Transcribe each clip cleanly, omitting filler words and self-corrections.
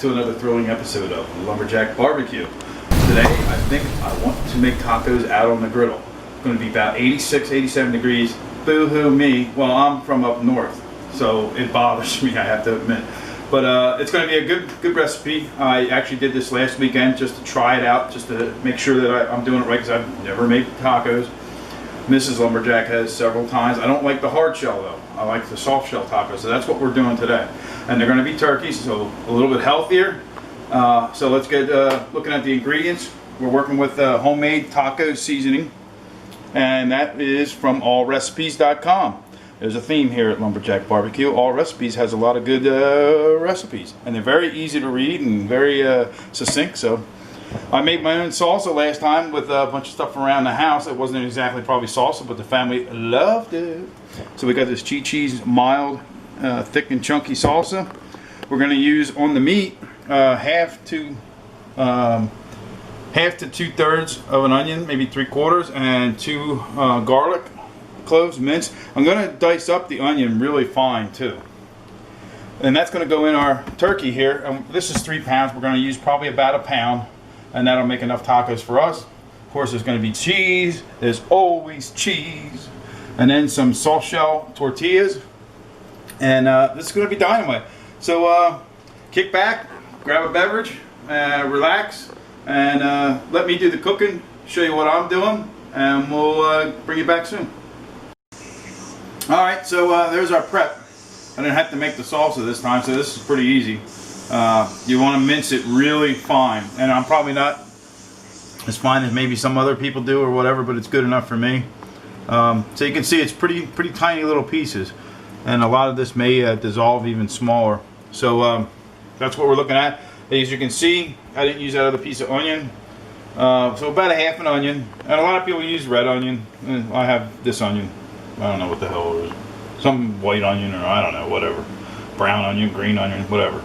to another thrilling episode of Lumberjack Barbecue. Today, I think I want to make tacos out on the griddle. It's going to be about 86, 87 degrees. Boo-hoo me. Well, I'm from up north, so it bothers me, I have to admit. But it's going to be a good recipe. I actually did this last weekend just to try it out, just to make sure that I'm doing it right, because I've never made tacos. Mrs. Lumberjack has several times. I don't like the hard shell though. I like the soft shell tacos, so that's what we're doing today. And they're going to be turkeys, so a little bit healthier. So let's get looking at the ingredients. We're working with homemade taco seasoning, and that is from allrecipes.com. There's a theme here at Lumberjack Barbecue. All Recipes has a lot of good recipes, and they're very easy to read and very succinct. So I made my own salsa last time with a bunch of stuff around the house. It wasn't exactly probably salsa, but the family loved it. So we got this Chi-Chi's mild, thick and chunky salsa. We're going to use on the meat half to 2/3 of an onion, maybe 3/4, and 2 garlic cloves minced. I'm going to dice up the onion really fine too. And that's going to go in our turkey here. And this is 3 pounds. We're going to use probably about 1 pound. And that'll make enough tacos for us. Of course, there's going to be cheese. There's always cheese. And then some soft shell tortillas. And this is going to be dynamite. So kick back, grab a beverage, relax, and let me do the cooking, show you what I'm doing, and we'll bring you back soon. Alright, so there's our prep. I didn't have to make the salsa this time, so this is pretty easy. You want to mince it really fine, and I'm probably not as fine as maybe some other people do or whatever, but it's good enough for me. So you can see it's pretty tiny little pieces, and a lot of this may dissolve even smaller. So that's what we're looking at. As you can see, I didn't use that other piece of onion, so about 1/2 an onion, and a lot of people use red onion. I have this onion. I don't know what the hell it is. Some white onion, or I don't know, whatever. Brown onion, green onion, whatever.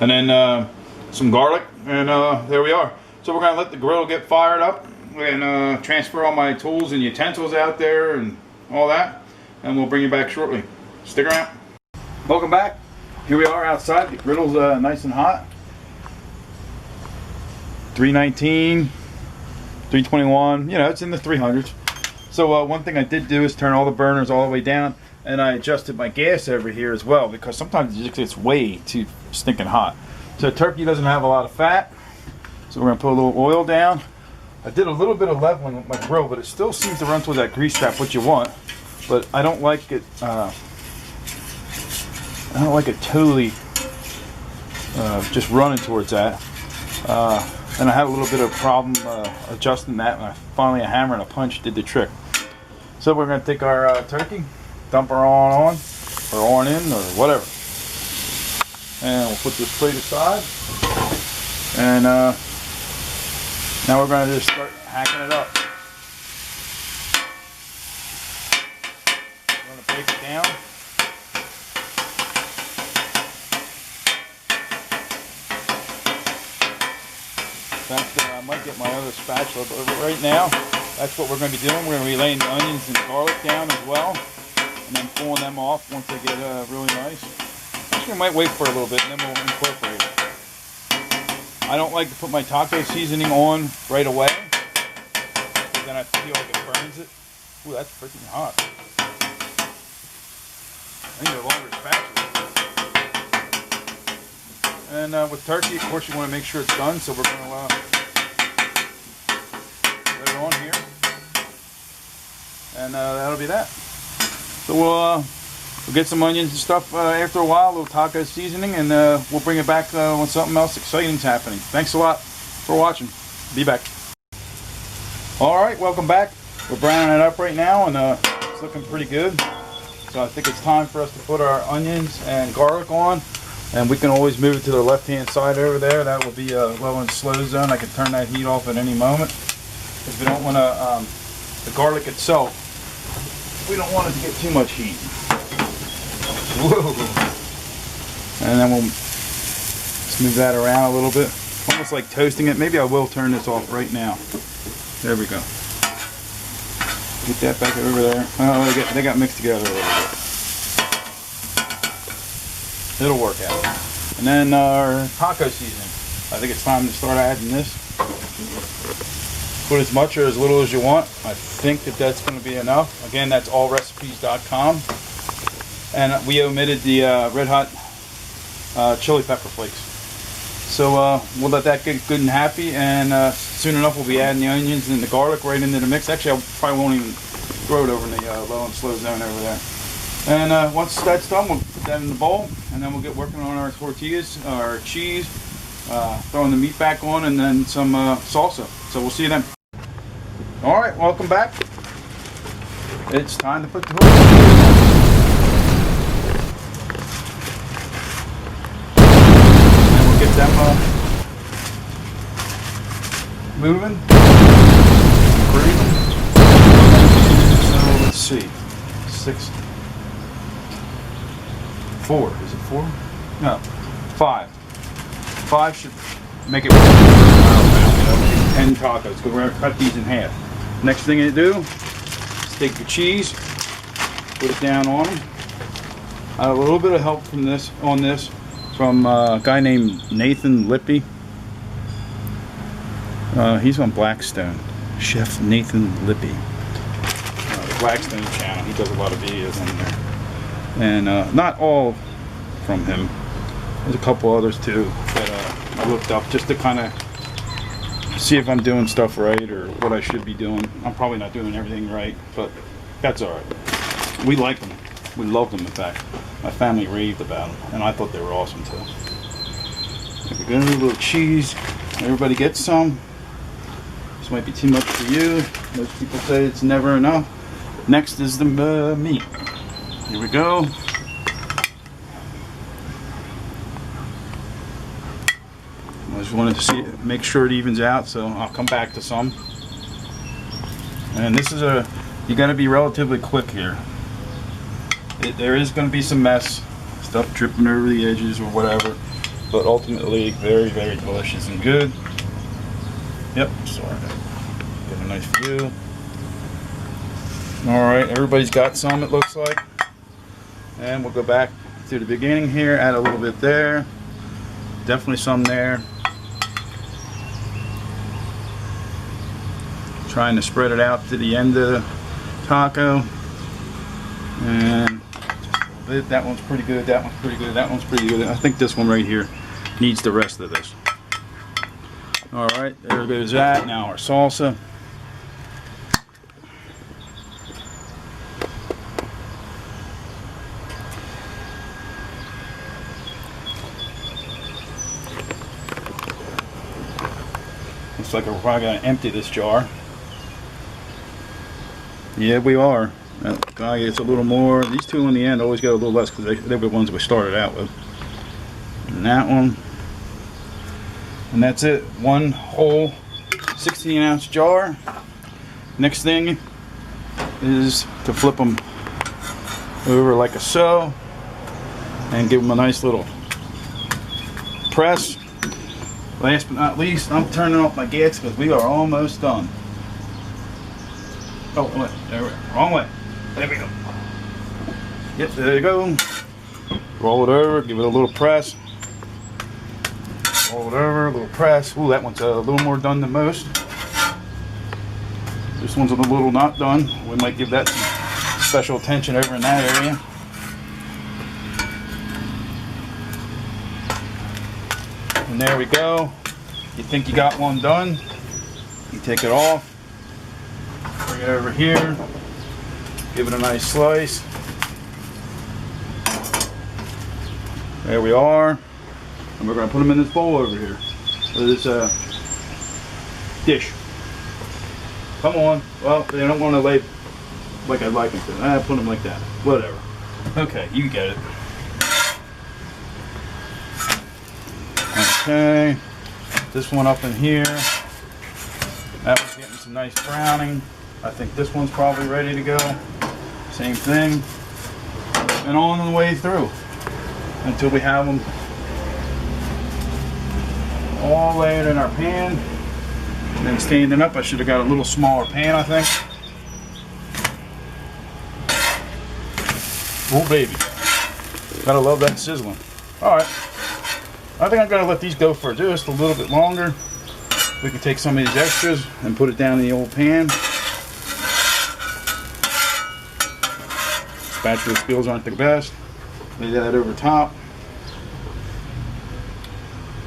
And then some garlic, and there we are. So we're going to let the grill get fired up and transfer all my tools and utensils out there and all that, and we'll bring you back shortly. Stick around. Welcome back. Here we are outside. The griddle's nice and hot. 319, 321, you know, it's in the 300s. So one thing I did do is turn all the burners all the way down, and I adjusted my gas over here as well, because sometimes it just gets way too stinking hot. So turkey doesn't have a lot of fat, so we're going to put a little oil down. I did a little bit of leveling with my grill, but it still seems to run towards that grease trap, what you want. But I don't like it. I don't like it totally just running towards that. And I had a little bit of problem adjusting that, and finally a hammer and a punch did the trick. So we're going to take our turkey, dump her on, or on in, or whatever. And we'll put this plate aside. And now we're going to just start hacking it up. We're going to break it down. I might get my other spatula, but right now, that's what we're going to be doing. We're going to be laying the onions and garlic down as well, and then pulling them off once they get really nice. Actually, we might wait for a little bit, and then we'll incorporate it. I don't like to put my taco seasoning on right away, because then I feel like it burns it. Ooh, that's freaking hot. I need a longer spatula. And with turkey, of course, you want to make sure it's done, so we're going to let it on here. And that'll be that. So we'll get some onions and stuff after a while, a little taco seasoning, and we'll bring it back when something else exciting's happening. Thanks a lot for watching. Be back. Alright, welcome back. We're browning it up right now, and it's looking pretty good. So I think it's time for us to put our onions and garlic on. And we can always move it to the left-hand side over there. That will be a low and slow zone. I can turn that heat off at any moment. Because we don't want to, the garlic itself, we don't want it to get too much heat. Whoa! And then we'll smooth that around a little bit. Almost like toasting it. Maybe I will turn this off right now. There we go. Get that back over there. Oh, they got mixed together a little bit. It'll work out. And then our taco seasoning. I think it's time to start adding this. Put as much or as little as you want. I think that that's going to be enough. Again, that's allrecipes.com. And we omitted the red hot chili pepper flakes. So we'll let that get good and happy, and soon enough we'll be adding the onions and the garlic right into the mix. Actually, I probably won't even throw it over in the low and slow zone over there. And once that's done, we'll put that in the bowl, and then we'll get working on our tortillas, our cheese, throwing the meat back on, and then some salsa. So we'll see you then. All right, welcome back. It's time to put the tortillas on. And we'll get them moving, breathing. So let's see, 6, 4. Is it 4? No, 5. 5 should make it 10 tacos. We're going to cut these in half. Next thing to do is take the cheese, put it down on them. I have a little bit of help from this from a guy named Nathan Lippy. He's on Blackstone. Chef Nathan Lippy. The Blackstone channel. He does a lot of videos on there. And not all from him. There's a couple others too that I looked up just to kind of see if I'm doing stuff right or what I should be doing. I'm probably not doing everything right, but that's alright. We like them. We love them, in fact. My family raved about them, and I thought they were awesome too. There we go, a little cheese. Everybody gets some. This might be too much for you. Most people say it's never enough. Next is the meat. Here we go. I just wanted to see it, make sure it evens out, so I'll come back to some. And this is you got to be relatively quick here. There is going to be some mess, stuff dripping over the edges or whatever, but ultimately very, very delicious and good. Yep, sorry. Get a nice view. All right, everybody's got some, it looks like. And we'll go back to the beginning here, add a little bit there. Definitely some there. Trying to spread it out to the end of the taco. And that one's pretty good, that one's pretty good, that one's pretty good. I think this one right here needs the rest of this. Alright, there goes that. Now our salsa. Looks like we're probably going to empty this jar. Yeah, we are. That guy gets a little more. These two in the end always get a little less because they were the ones we started out with. And that one. And that's it. One whole 16-ounce jar. Next thing is to flip them over like so and give them a nice little press. Last but not least, I'm turning off my gas because we are almost done. Oh, wait, there we go. Wrong way. There we go. Yep, there you go. Roll it over, give it a little press. Roll it over, a little press. Ooh, that one's a little more done than most. This one's a little not done. We might give that some special attention over in that area. And there we go. You think you got one done, you take it off. Bring it over here, give it a nice slice. There we are. And we're going to put them in this bowl over here. Or this dish. Come on. Well, they don't want to lay like I'd like them to. I put them like that. Whatever. Okay, you get it. Okay. This one up in here. That one's getting some nice browning. I think this one's probably ready to go. Same thing. And on the way through until we have them all layered in our pan. And then standing up, I should have got a little smaller pan, I think. Oh baby, gotta love that sizzling. All right, I think I'm gonna let these go for just a little bit longer. We can take some of these extras and put it down in the old pan. Spatula skills aren't the best. Lay that over top.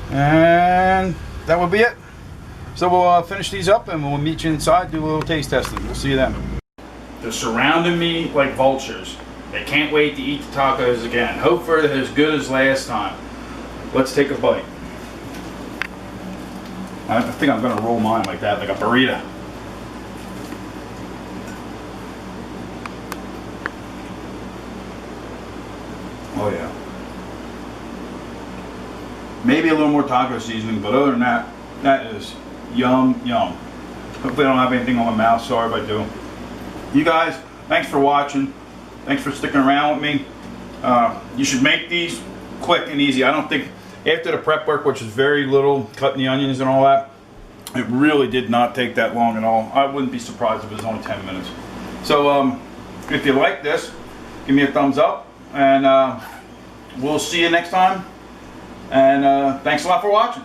And that will be it. So we'll finish these up and we'll meet you inside, do a little taste testing. We'll see you then. They're surrounding me like vultures. They can't wait to eat the tacos again. Hopefully they're as good as last time. Let's take a bite. I think I'm gonna roll mine like that, like a burrito. Oh yeah. Maybe a little more taco seasoning, but other than that, that is yum, yum. Hopefully I don't have anything on my mouth, sorry if I do. You guys, thanks for watching. Thanks for sticking around with me. You should make these quick and easy. I don't think, after the prep work, which is very little, cutting the onions and all that, it really did not take that long at all. I wouldn't be surprised if it was only 10 minutes. So if you like this, give me a thumbs up, and we'll see you next time. And thanks a lot for watching.